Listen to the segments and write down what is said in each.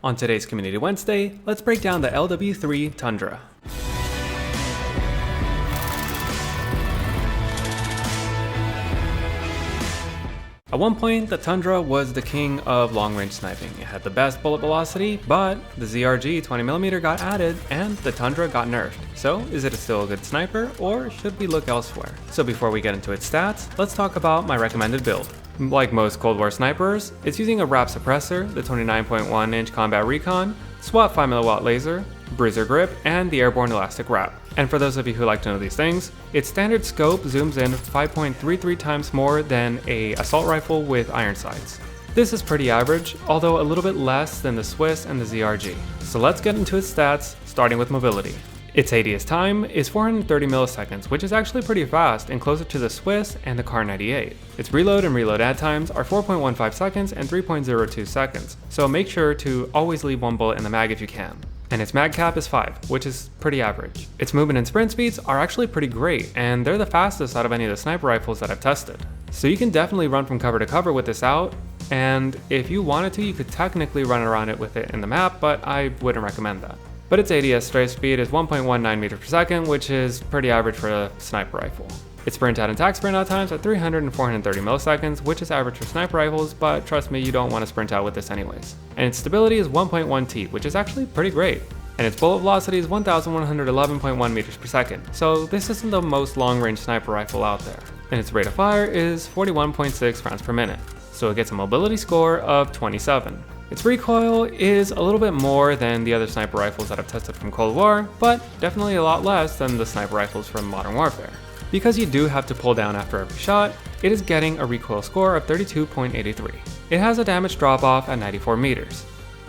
On today's Community Wednesday, let's break down the LW3 Tundra. At one point, the Tundra was the king of long-range sniping. It had the best bullet velocity, but the ZRG 20mm got added and the Tundra got nerfed. So, is it still a good sniper, or should we look elsewhere? So before we get into its stats, let's talk about my recommended build. Like most Cold War snipers, it's using a wrap suppressor, the 29.1-inch combat recon, SWAT 5mm laser, bruiser grip, and the airborne elastic wrap. And for those of you who like to know these things, its standard scope zooms in 5.33 times more than an assault rifle with iron sights. This is pretty average, although a little bit less than the Swiss and the ZRG. So let's get into its stats, starting with mobility. Its ADS time is 430 milliseconds, which is actually pretty fast and closer to the Swiss and the Kar 98. Its reload and reload add times are 4.15 seconds and 3.02 seconds, so make sure to always leave one bullet in the mag if you can. And its mag cap is 5, which is pretty average. Its movement and sprint speeds are actually pretty great, and they're the fastest out of any of the sniper rifles that I've tested. So you can definitely run from cover to cover with this out, and if you wanted to, you could technically run around it with it in the map, but I wouldn't recommend that. But its ADS strafe speed is 1.19 meters per second, which is pretty average for a sniper rifle. Its sprint out and tac sprint out times are 300 and 430 milliseconds, which is average for sniper rifles, but trust me, you don't want to sprint out with this anyways. And its stability is 1.1 T, which is actually pretty great. And its bullet velocity is 1111.1 meters per second, so this isn't the most long-range sniper rifle out there. And its rate of fire is 41.6 rounds per minute, so it gets a mobility score of 27. Its recoil is a little bit more than the other sniper rifles that I've tested from Cold War, but definitely a lot less than the sniper rifles from Modern Warfare. Because you do have to pull down after every shot, it is getting a recoil score of 32.83. It has a damage drop-off at 94 meters.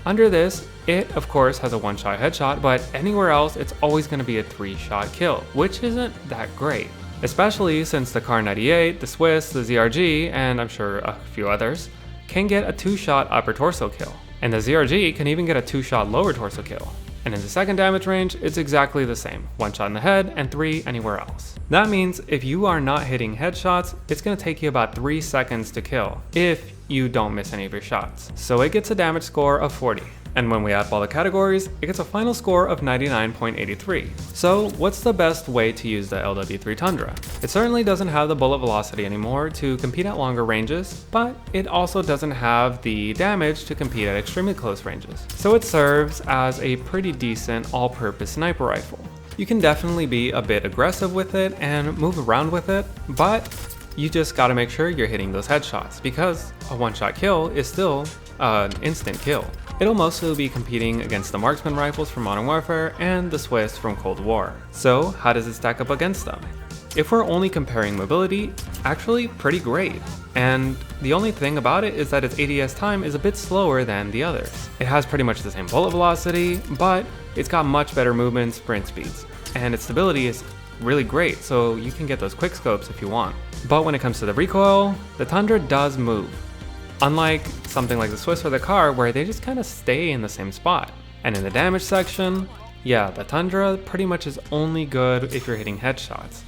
Under this, it of course has a one-shot headshot, but anywhere else it's always going to be a 3-shot kill, which isn't that great. Especially since the Kar 98, the Swiss, the ZRG, and I'm sure a few others, can get a 2-shot upper torso kill. And the ZRG can even get a 2-shot lower torso kill. And in the second damage range, it's exactly the same, 1 shot in the head and 3 anywhere else. That means if you are not hitting headshots, it's going to take you about 3 seconds to kill, if you don't miss any of your shots. So it gets a damage score of 40. And when we add all the categories, it gets a final score of 99.83. So what's the best way to use the LW3 Tundra? It certainly doesn't have the bullet velocity anymore to compete at longer ranges, but it also doesn't have the damage to compete at extremely close ranges. So it serves as a pretty decent all-purpose sniper rifle. You can definitely be a bit aggressive with it and move around with it, but you just gotta make sure you're hitting those headshots, because a one-shot kill is still an instant kill. It'll mostly be competing against the marksman rifles from Modern Warfare and the Swiss from Cold War. So how does it stack up against them? If we're only comparing mobility, actually pretty great. And the only thing about it is that its ADS time is a bit slower than the others. It has pretty much the same bullet velocity, but it's got much better movement sprint speeds. And its stability is really great, so you can get those quick scopes if you want. But when it comes to the recoil, the Tundra does move. Unlike something like the Swiss or the Kar, where they just kind of stay in the same spot. And in the damage section, yeah, the Tundra pretty much is only good if you're hitting headshots.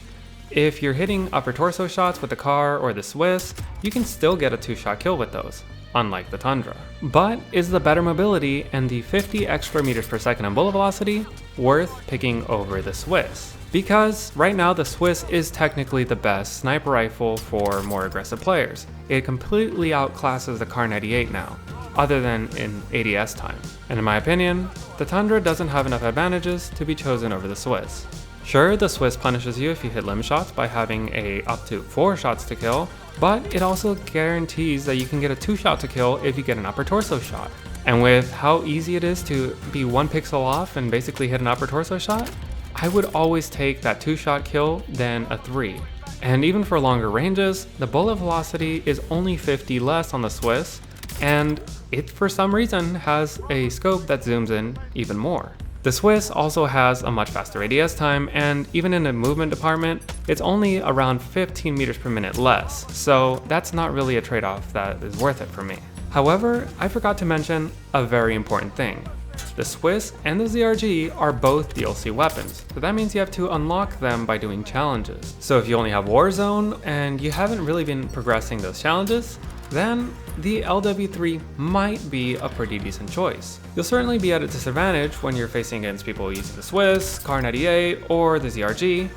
If you're hitting upper torso shots with the Kar or the Swiss, you can still get a 2-shot kill with those, unlike the Tundra. But is the better mobility and the 50 extra meters per second in bullet velocity worth picking over the Swiss? Because right now the Swiss is technically the best sniper rifle for more aggressive players. It completely outclasses the Kar 98 now, other than in ADS time. And in my opinion, the Tundra doesn't have enough advantages to be chosen over the Swiss. Sure, the Swiss punishes you if you hit limb shots by having up to 4 shots to kill, but it also guarantees that you can get a 2-shot to kill if you get an upper torso shot. And with how easy it is to be 1 pixel off and basically hit an upper torso shot, I would always take that 2-shot kill than a 3. And even for longer ranges, the bullet velocity is only 50 less on the Swiss, and it for some reason has a scope that zooms in even more. The Swiss also has a much faster ADS time, and even in the movement department, it's only around 15 meters per minute less, so that's not really a trade-off that is worth it for me. However, I forgot to mention a very important thing. The Swiss and the ZRG are both DLC weapons, so that means you have to unlock them by doing challenges. So if you only have Warzone and you haven't really been progressing those challenges, then the LW3 might be a pretty decent choice. You'll certainly be at a disadvantage when you're facing against people using the Swiss, Kar 98, or the ZRG,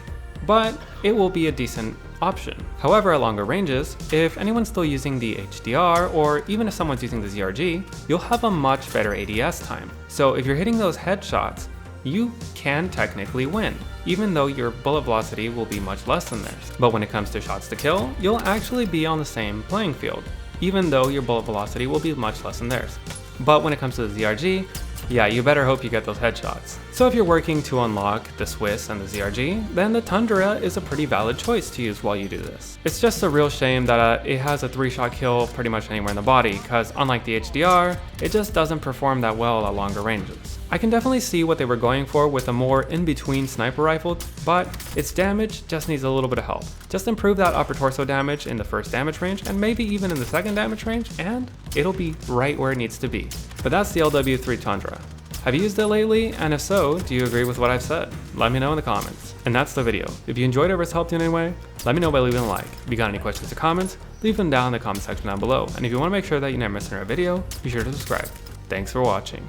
but it will be a decent option. However, at longer ranges, if anyone's still using the HDR, or even if someone's using the ZRG, you'll have a much better ADS time. So if you're hitting those headshots, you can technically win, even though your bullet velocity will be much less than theirs. But when it comes to shots to kill, you'll actually be on the same playing field, even though your bullet velocity will be much less than theirs. But when it comes to the ZRG, yeah, you better hope you get those headshots. So if you're working to unlock the Swiss and the ZRG, then the Tundra is a pretty valid choice to use while you do this. It's just a real shame that it has a 3-shot kill pretty much anywhere in the body, because unlike the HDR, it just doesn't perform that well at longer ranges. I can definitely see what they were going for with a more in-between sniper rifle, but its damage just needs a little bit of help. Just improve that upper torso damage in the first damage range, and maybe even in the second damage range, and it'll be right where it needs to be. But that's the LW3 Tundra. Have you used it lately? And if so, do you agree with what I've said? Let me know in the comments. And that's the video. If you enjoyed it or it's helped you in any way, let me know by leaving a like. If you got any questions or comments, leave them down in the comment section down below. And if you want to make sure that you never miss another video, be sure to subscribe. Thanks for watching.